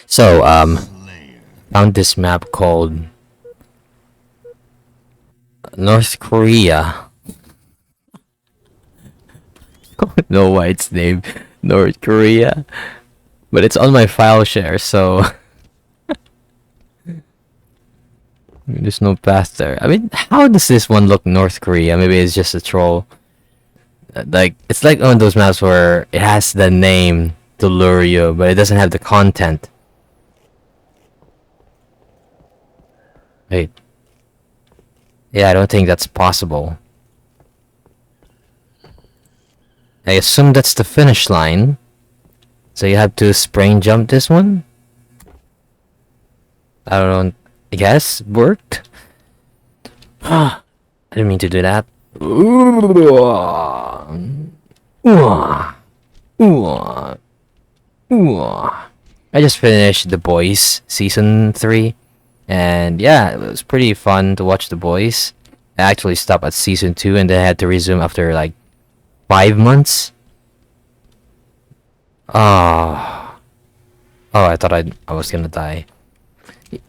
So, found this map called North Korea. Don't know why it's named North Korea, but it's on my file share, so there's no path there. I mean, how does this one look North Korea? Maybe it's just a troll. Like, it's like one of those maps where it has the name to lure you, but it doesn't have the content. Wait. Yeah, I don't think that's possible. I assume that's the finish line. So you have to spring jump this one? I don't know. I guess worked? I didn't mean to do that. I just finished The Boys season 3. And yeah, it was pretty fun to watch The Boys. I actually stopped at season 2 and then had to resume after like 5 months. Oh, oh! I thought I was gonna die.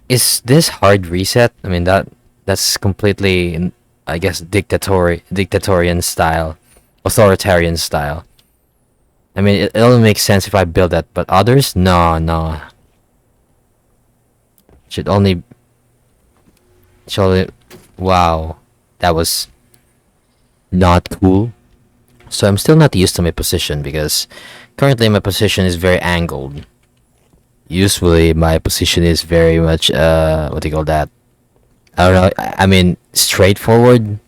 Is this hard reset? I mean that's completely, I guess, dictatorian style, authoritarian style. I mean it only makes sense if I build that, but others, no, no. Should only should only, wow, that was not cool. So I'm still not used to my position because currently my position is very angled. Usually my position is very much what do you call that? I don't know. I mean straightforward.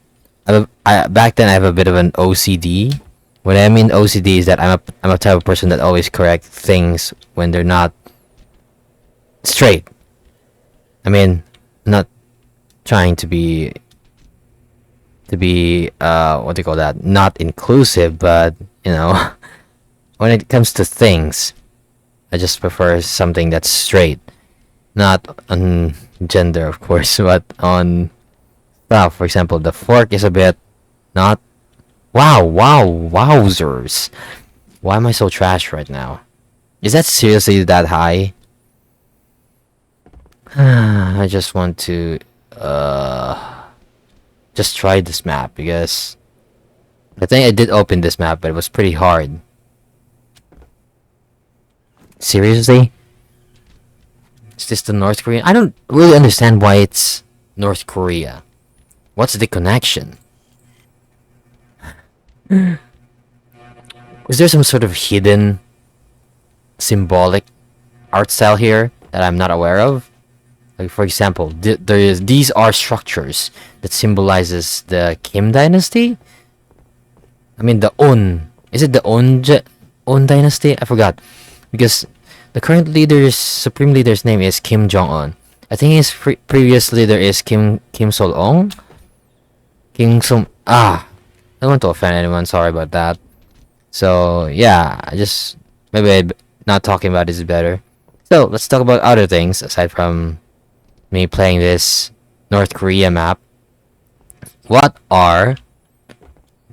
Back then I have a bit of an OCD. What I mean OCD is that I'm a type of person that always correct things when they're not straight. I mean, not trying to be what do you call that? Not inclusive, but you know, when it comes to things, I just prefer something that's straight, not on gender, of course, but on stuff. For example, the fork is a bit not. Wow, wow, wowzers! Why am I so trash right now? Is that seriously that high? I just want to just try this map because I think I did open this map, but it was pretty hard. Seriously? Is this the North Korean? I don't really understand why it's North Korea. What's the connection? Is there some sort of hidden symbolic art style here that I'm not aware of? Like for example, these are structures that symbolizes the Kim dynasty. I mean the On. Is it the On dynasty? I forgot because the current leader's supreme leader's name is Kim Jong Un. I think his previous leader is Kim Sol Ong. Kim Som. I don't want to offend anyone. Sorry about that. So yeah, I just maybe not talking about this is better. So let's talk about other things aside from me playing this North Korea map. What are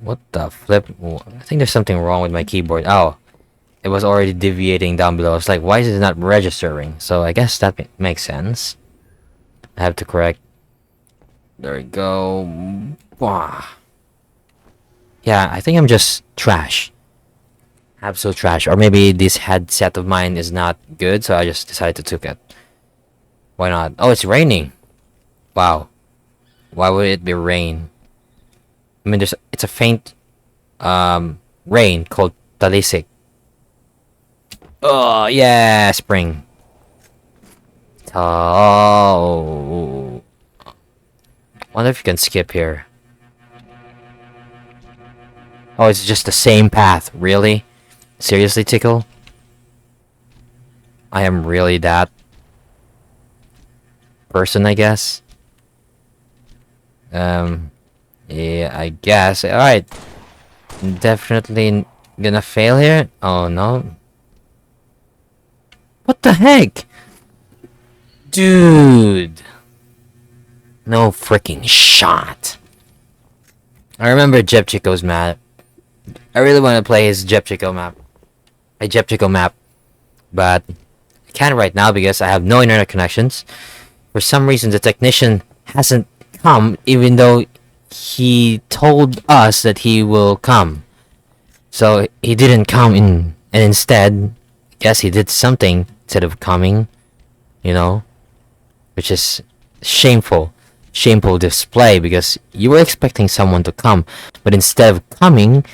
what the flip? I think there's something wrong with my keyboard. Oh, it was already deviating down below. It's like, why is it not registering? So I guess that makes sense. I have to correct. There we go. Wah. Yeah, I think I'm just trash. Absolute trash. Or maybe this headset of mine is not good, so I just decided to took it. Why not? Oh, it's raining. Wow. Why would it be rain? I mean, it's a faint rain called talisik. Oh yeah, spring. Oh, wonder if you can skip here. Oh, it's just the same path. Really? Seriously, Tickle? I am really that person, I guess. Yeah, I guess. Alright. Definitely gonna fail here. Oh no. What the heck? Dude. No freaking shot. I remember Jepchico's map. I really want to play his Jepchico map. A Jepchico map. But can't right now because I have no internet connections. For some reason, the technician hasn't come, even though he told us that he will come. So he didn't come in, and instead, I guess he did something instead of coming, you know, which is shameful. Shameful display because you were expecting someone to come, but instead of coming,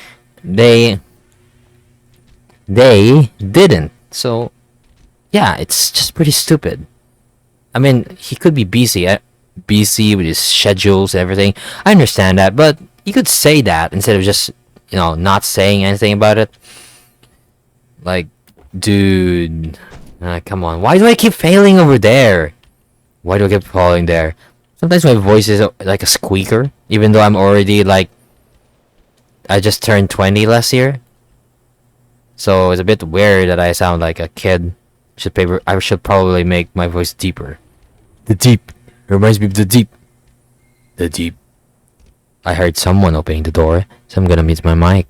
they didn't. So yeah, it's just pretty stupid. I mean, he could be busy, busy with his schedules and everything. I understand that, but you could say that instead of just, not saying anything about it. Like, dude, come on. Why do I keep failing over there? Why do I keep falling there? Sometimes my voice is like a squeaker, even though I'm already like, I just turned 20 last year. So it's a bit weird that I sound like a kid. I should probably make my voice deeper. The deep. It reminds me of the deep. The deep. I heard someone opening the door, so I'm gonna mute my mic.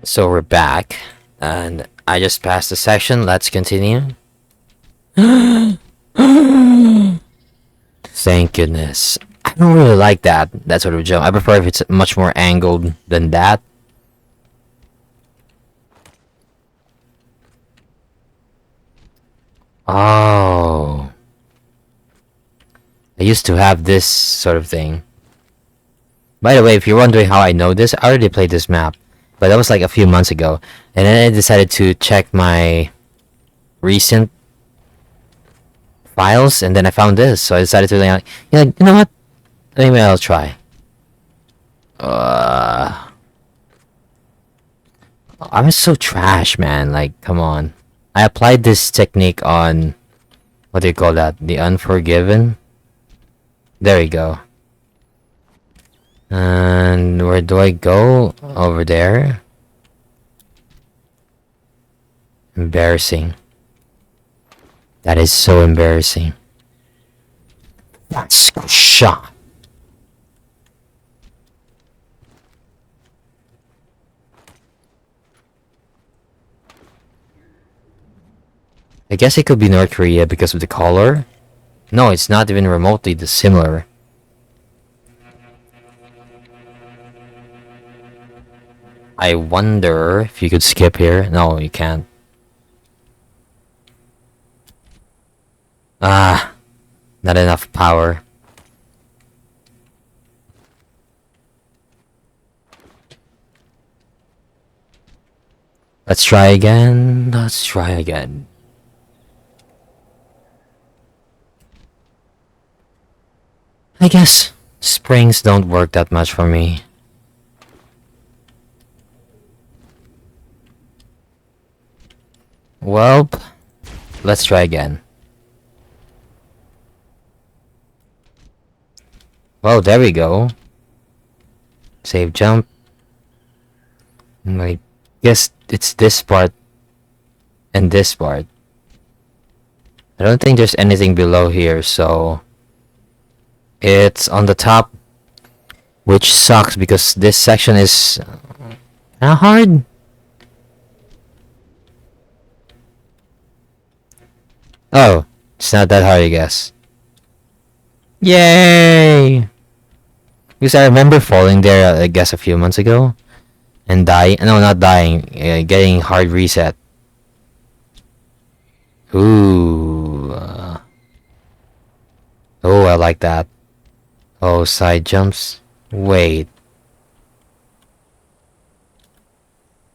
So we're back, and I just passed the section. Let's continue. Thank goodness. I don't really like that sort of jump. I prefer if it's much more angled than that. Oh. I used to have this sort of thing. By the way, if you're wondering how I know this, I already played this map. But that was like a few months ago. And then I decided to check my recent files, and then I found this. So I decided to, you know what? Anyway, I'll try. I'm so trash, man. Like, come on. I applied this technique on, what do you call that? The Unforgiven? There we go. And where do I go? Over there. Embarrassing. That is so embarrassing. That's a shot. I guess it could be North Korea because of the color. No, it's not even remotely dissimilar. I wonder if you could skip here. No, you can't. Ah, not enough power. Let's try again. Let's try again. I guess springs don't work that much for me. Well, let's try again. Well, there we go. Save jump. My Guess it's this part and this part. I don't think there's anything below here, so it's on the top, which sucks because this section is kinda hard. Oh, it's not that hard, I guess. Yay! Because I remember falling there, I guess, a few months ago. And dying. No, not dying. Getting hard reset. Ooh. Oh, I like that. Oh, side jumps. Wait.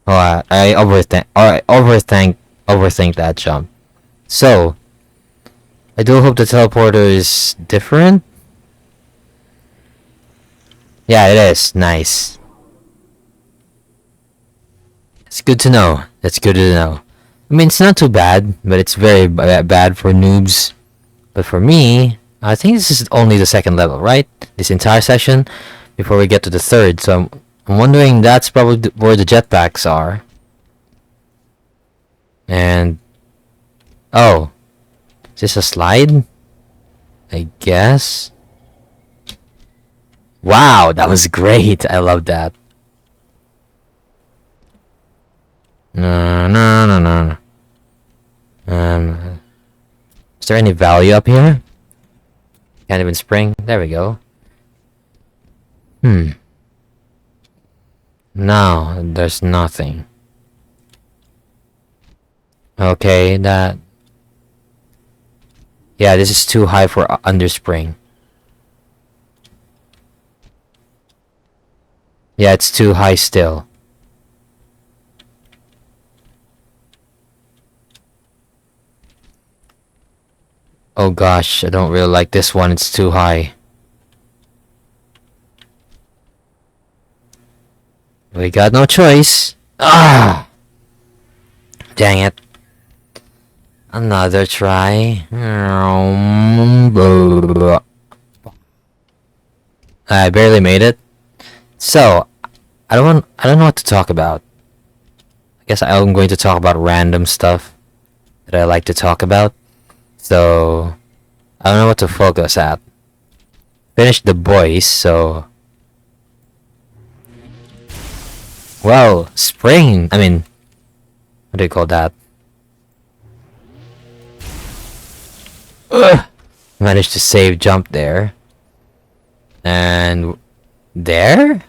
Oh, I overthink. Alright, overthink that jump. So, I do hope the teleporter is different. Yeah, it is. Nice. It's good to know. That's good to know. I mean, it's not too bad, but it's very bad for noobs. But for me, I think this is only the second level, right? This entire section before we get to the third. So I'm wondering that's probably where the jetpacks are. And oh, is this a slide? I guess. Wow, that was great. I love that. No, no, no, no. Is there any value up here? Can't even spring. There we go. No, there's nothing. Okay, that. Yeah, this is too high for underspring. Yeah, it's too high still. Oh gosh, I don't really like this one. It's too high. We got no choice. Ah! Dang it. Another try. I barely made it. So, I don't know what to talk about. I guess I'm going to talk about random stuff that I like to talk about. So, I don't know what to focus at. Finished the boys, so. Well, spring. I mean, what do you call that? Ugh. Managed to save jump there. And there?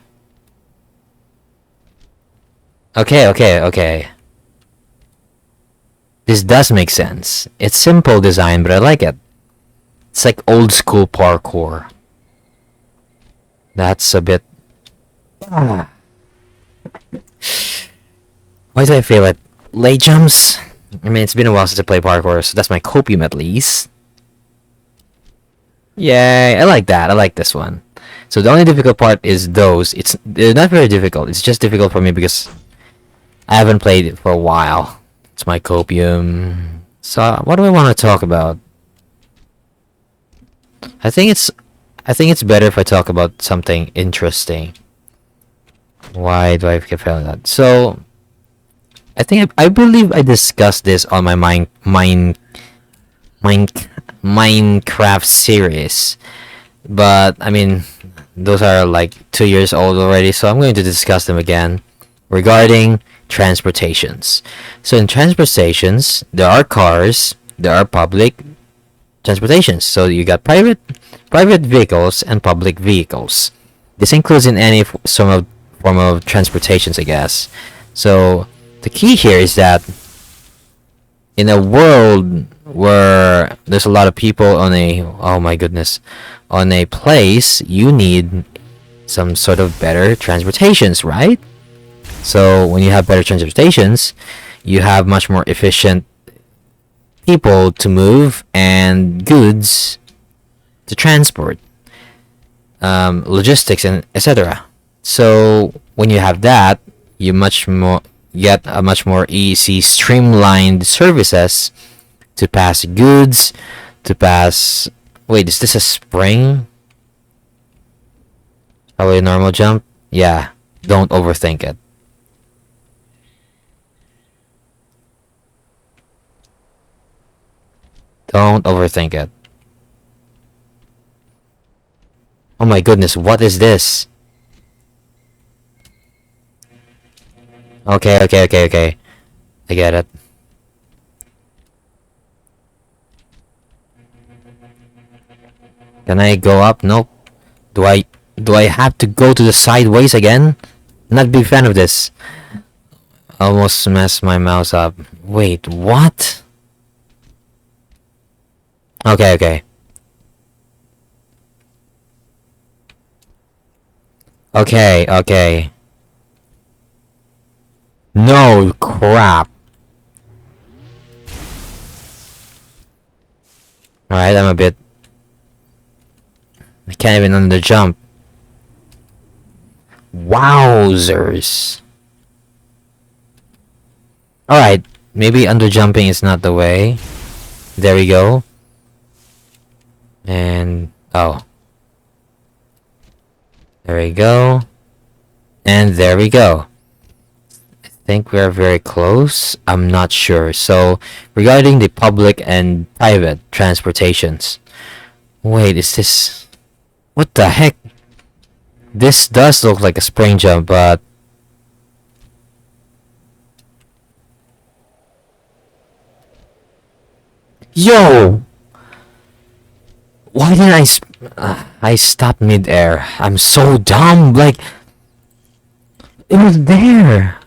Okay. This does make sense. It's simple design, but I like it. It's like old school parkour. That's a bit. Why do I feel it? Late jumps? I mean, it's been a while since I played parkour, so that's my copium at least. Yay, I like that. I like this one. So the only difficult part is those. They're not very difficult. It's just difficult for me because I haven't played it for a while. It's my copium. So what do I want to talk about? I think it's better if I talk about something interesting. Why do I keep failing that? So I believe I discussed this on my Minecraft series, but I mean those are like 2 years old already, so I'm going to discuss them again regarding transportations. So in transportations, there are cars, there are public transportations. So you got private vehicles and public vehicles. This includes in any form of transportations, I guess. So the key here is that in a world where there's a lot of people on a place, you need some sort of better transportations, right? So when you have better transportations, you have much more efficient people to move and goods to transport, logistics and etc. So when you have that, you get a much more easy, streamlined services to pass goods, to pass. Wait, is this a spring? Probably a normal jump. Yeah, don't overthink it. Don't overthink it. Oh my goodness, what is this? Okay, okay, okay, okay. I get it. Can I go up? Nope. Do I have to go to the sideways again? Not a big fan of this. Almost messed my mouse up. Wait, what? Okay, okay. Okay, okay. No crap. Alright, I'm a bit... I can't even under jump. Wowzers. Alright, maybe under jumping is not the way. There we go. And... oh. There we go. And there we go. I think we're very close. I'm not sure. So, regarding the public and private transportations. Wait, is this... what the heck? This does look like a spring jump, but... yo! Why didn't I stopped mid-air? I'm so dumb. Like, it was there.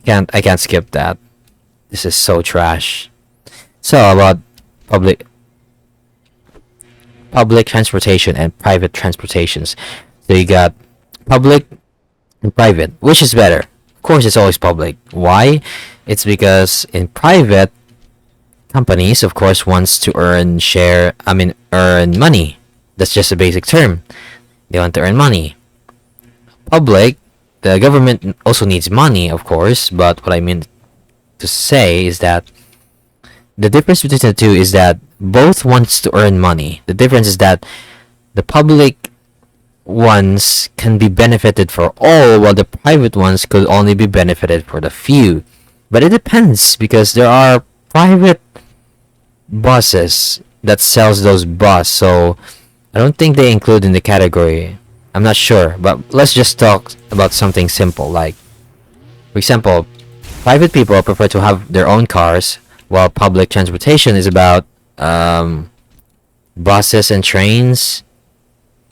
I can't skip that. This is so trash. So about public transportation and private transportations. So you got public and private. Which is better? Of course, it's always public. Why? It's because in private companies, of course, wants to earn money. That's just a basic term. They want to earn money. Public, the government also needs money, of course, but what I mean to say is that the difference between the two is that both wants to earn money. The difference is that the public ones can be benefited for all, while the private ones could only be benefited for the few. But it depends, because there are private buses that sells those bus, so I don't think they include in the category. I'm not sure, but let's just talk about something simple, like, for example, private people prefer to have their own cars, while public transportation is about buses and trains.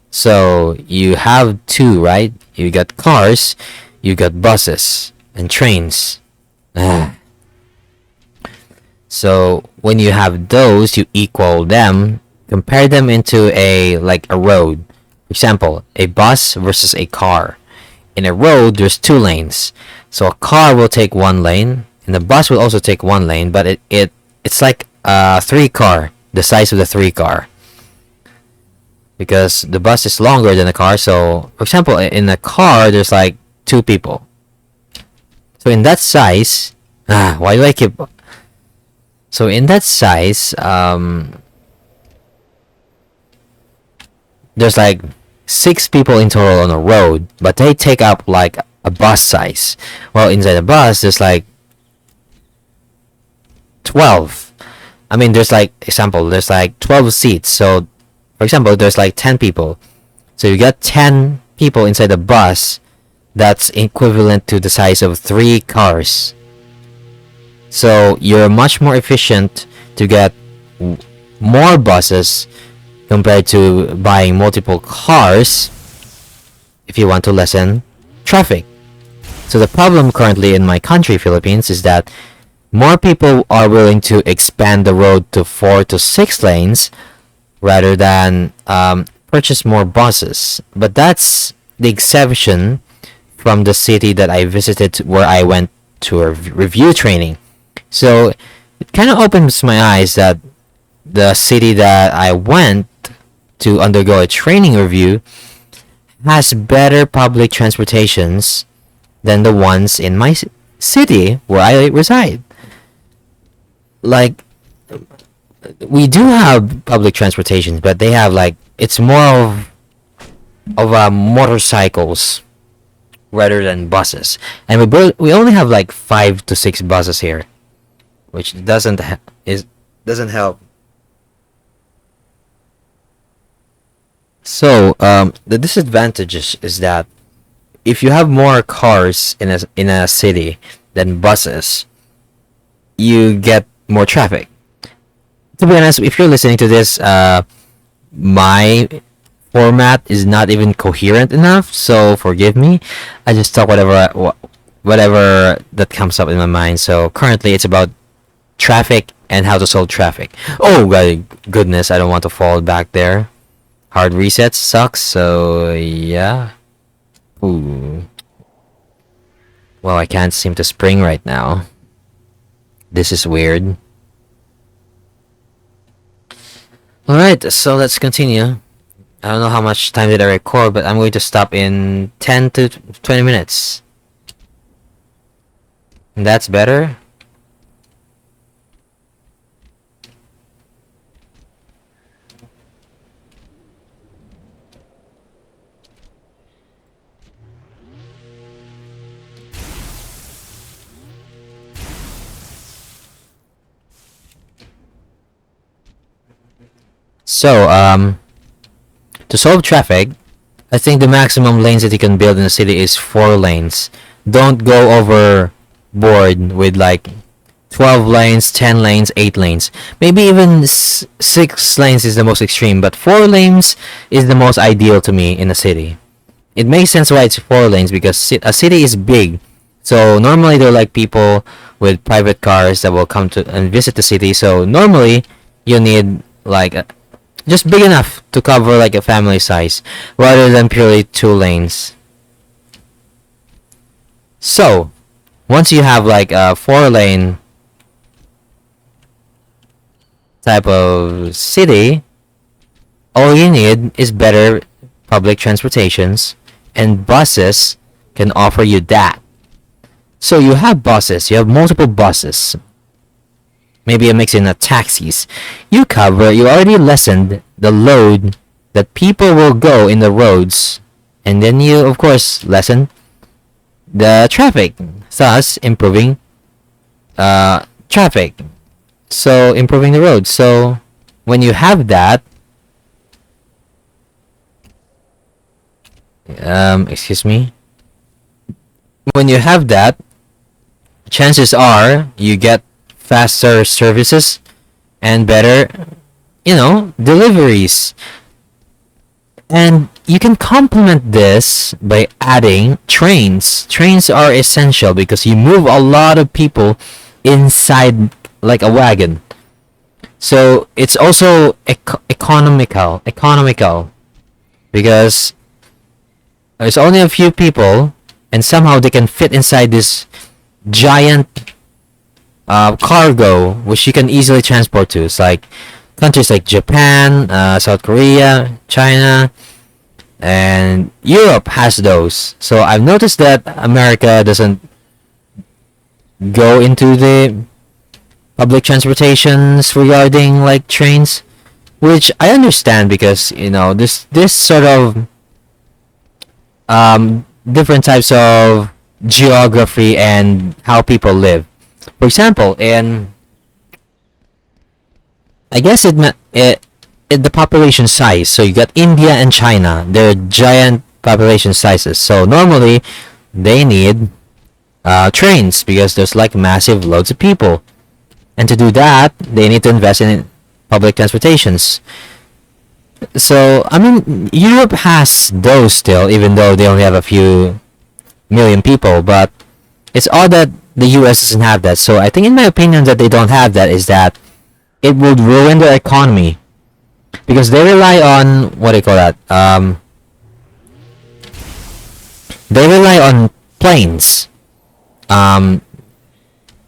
So you have two, right? You got cars, you got buses and trains. So when you have those, you equal them, compare them into a road. For example, a bus versus a car. In a road, there's two lanes. So a car will take one lane, and the bus will also take one lane, but it's like a three car, the size of the three car. Because the bus is longer than the car, so for example, in a car, there's like two people. So in that size, why do I keep... so in that size, there's like 6 people in total on a road, but they take up like a bus size. Well, inside the bus, there's like 12. I mean, there's like 12 seats. So, for example, there's like 10 people. So you got 10 people inside the bus. That's equivalent to the size of 3 cars. So you're much more efficient to get more buses compared to buying multiple cars if you want to lessen traffic. So the problem currently in my country, Philippines, is that more people are willing to expand the road to 4 to 6 lanes rather than purchase more buses. But that's the exception from the city that I visited, where I went to a review training. So it kind of opens my eyes that the city that I went to undergo a training review has better public transportations than the ones in my city where I reside. Like, we do have public transportation, but they have like, it's more of motorcycles rather than buses, and we only have like 5 to 6 buses here, which doesn't help. So, the disadvantages is that if you have more cars in a city than buses, you get more traffic. To be honest, if you're listening to this, my format is not even coherent enough, so forgive me. I just talk whatever that comes up in my mind. So currently, it's about traffic and how to solve traffic. Oh god, goodness, I don't want to fall back there. Hard resets sucks. So yeah. Ooh. Well, I can't seem to spring right now. This is weird. Alright, so let's continue. I don't know how much time did I record, but I'm going to stop in 10 to 20 minutes. And that's better. So, to solve traffic, I think the maximum lanes that you can build in a city is 4 lanes. Don't go overboard with like 12 lanes, 10 lanes, 8 lanes. Maybe even 6 lanes is the most extreme, but 4 lanes is the most ideal to me in a city. It makes sense why it's 4 lanes because a city is big. So normally there are like people with private cars that will come to and visit the city. So normally you need like just big enough to cover like a family size rather than purely 2 lanes. So once you have like a 4 lane type of city, all you need is better public transportations, and buses can offer you that. So you have buses, you have multiple buses, maybe a mix in taxis. You already lessened the load that people will go in the roads, and then you, of course, lessen the traffic, thus improving traffic. So improving the road. So when you have that, excuse me. When you have that, chances are you get faster services and better, deliveries. And you can complement this by adding trains. Trains are essential because you move a lot of people inside like a wagon. So it's also economical because there's only a few people and somehow they can fit inside this giant cargo which you can easily transport to. It's like countries like Japan, South Korea, China, and Europe has those. So I've noticed that America doesn't go into the public transportations regarding like trains, which I understand because this sort of different types of geography and how people live. For example, in I guess it the population size. So you got India and China. They're giant population sizes. So normally they need trains because there's like massive loads of people, and to do that they need to invest in public transportations. So I mean, Europe has those still, even though they only have a few million people. But it's odd that the U.S. doesn't have that. So I think, in my opinion, that they don't have that is that it would ruin their economy because they rely on what do you call that? They rely on planes. Um,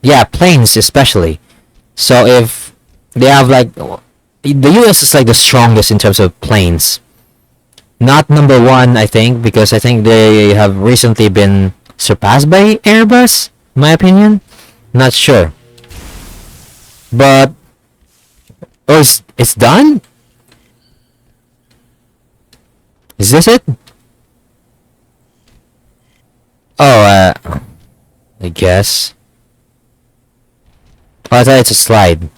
yeah, planes especially. So if they have like the U.S. is like the strongest in terms of planes. Not number one, I think, because I think they have recently been surpassed by Airbus. In my opinion, not sure. But oh, it's done. Is this it? Oh, I guess. Oh, I thought it's a slide.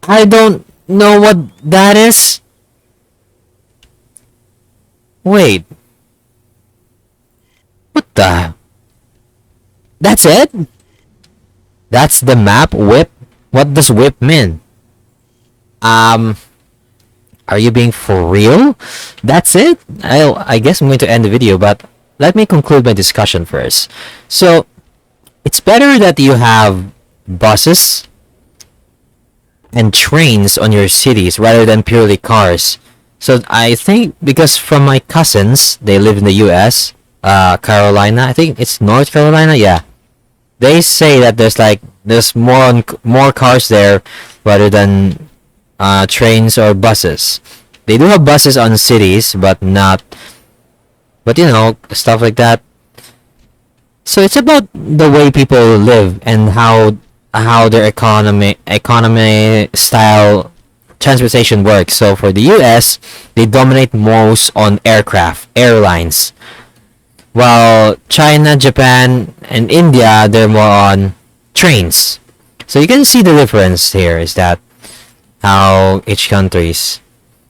I don't know what that is. Wait, what the? That's it? That's the map? Whip? What does whip mean? Um, are you being for real? That's it? I guess I'm going to end the video, but let me conclude my discussion first. So, it's better that you have buses and trains on your cities rather than purely cars. So I think because from my cousins, they live in the U.S., Carolina. I think it's North Carolina. Yeah, they say that there's more cars there rather than trains or buses. They do have buses on cities, but not. But stuff like that. So it's about the way people live and how their economy style transportation works. So for the US, they dominate most on airlines. While China, Japan, and India, they're more on trains. So you can see the difference here is that how each countries,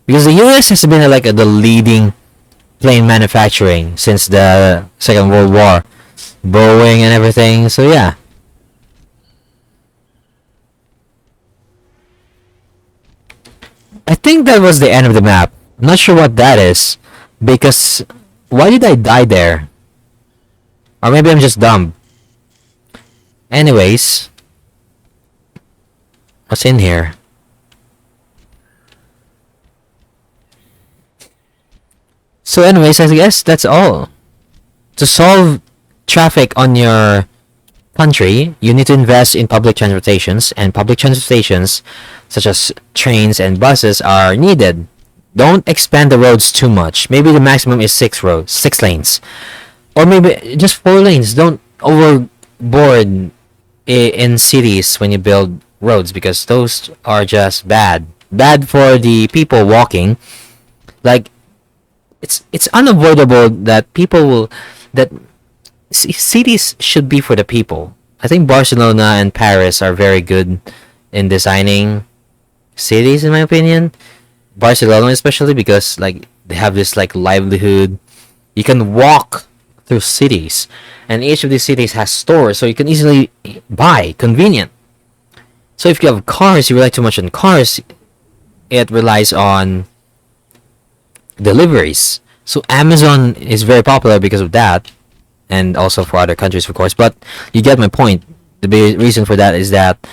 because the US has been like the leading plane manufacturing since the Second World War, Boeing and everything. So yeah. I think that was the end of the map. I'm not sure what that is. Because why did I die there? Or maybe I'm just dumb. Anyways, what's in here? So anyways, I guess that's all. To solve traffic on your country, you need to invest in public transportations, and public transportations such as trains and buses are needed. Don't expand the roads too much. Maybe the maximum is 6 lanes, or maybe just 4 lanes. Don't overboard in cities when you build roads, because those are just bad for the people walking. Like, it's unavoidable that people will that cities should be for the people. I think Barcelona and Paris are very good in designing cities, in my opinion. Barcelona especially, because like they have this like livelihood. You can walk through cities, and each of these cities has stores, so you can easily buy. Convenient. So if you have cars, you rely too much on cars. It relies on deliveries. So Amazon is very popular because of that, and also for other countries, of course. But you get my point. The big reason for that is that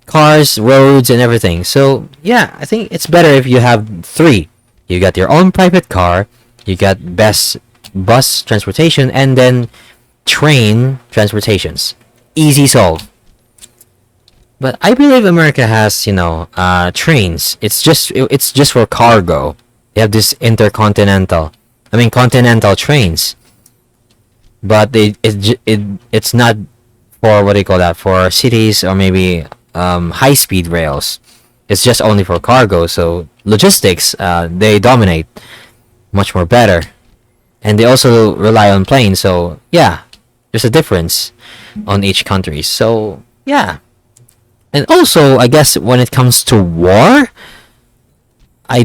cars, roads, and everything. So yeah, I think it's better if you have three. You got your own private car, you got best bus transportation, and then train transportations. Easy solve. But I believe America has, trains. It's just for cargo. They have this continental trains. But it's not for, what do you call that, for cities, or maybe high speed rails. It's just only for cargo. So logistics, they dominate much more better, and they also rely on planes. So yeah, there's a difference on each country. So yeah, and also I guess when it comes to war, I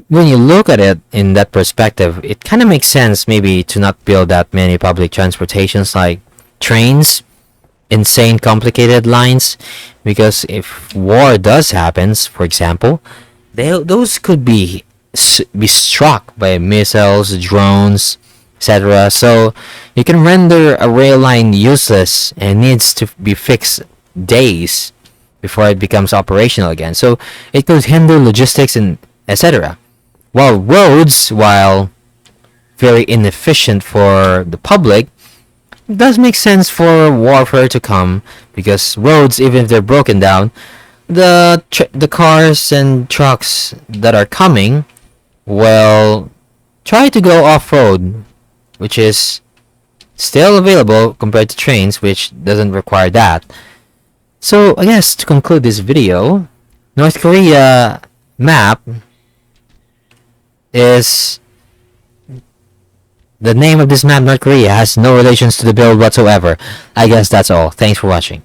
when you look at it in that perspective, it kind of makes sense maybe to not build that many public transportations like trains, insane complicated lines, because if war does happens, for example, those could be struck by missiles, drones, etc. So you can render a rail line useless and needs to be fixed days before it becomes operational again. So it could hinder logistics and etc. While roads, while very inefficient for the public, it does make sense for warfare to come, because roads, even if they're broken down, the cars and trucks that are coming will try to go off-road, which is still available compared to trains, which doesn't require that. So I guess to conclude this video, North Korea map is the name of this map. North Korea has no relations to the build whatsoever. I guess that's all. Thanks for watching.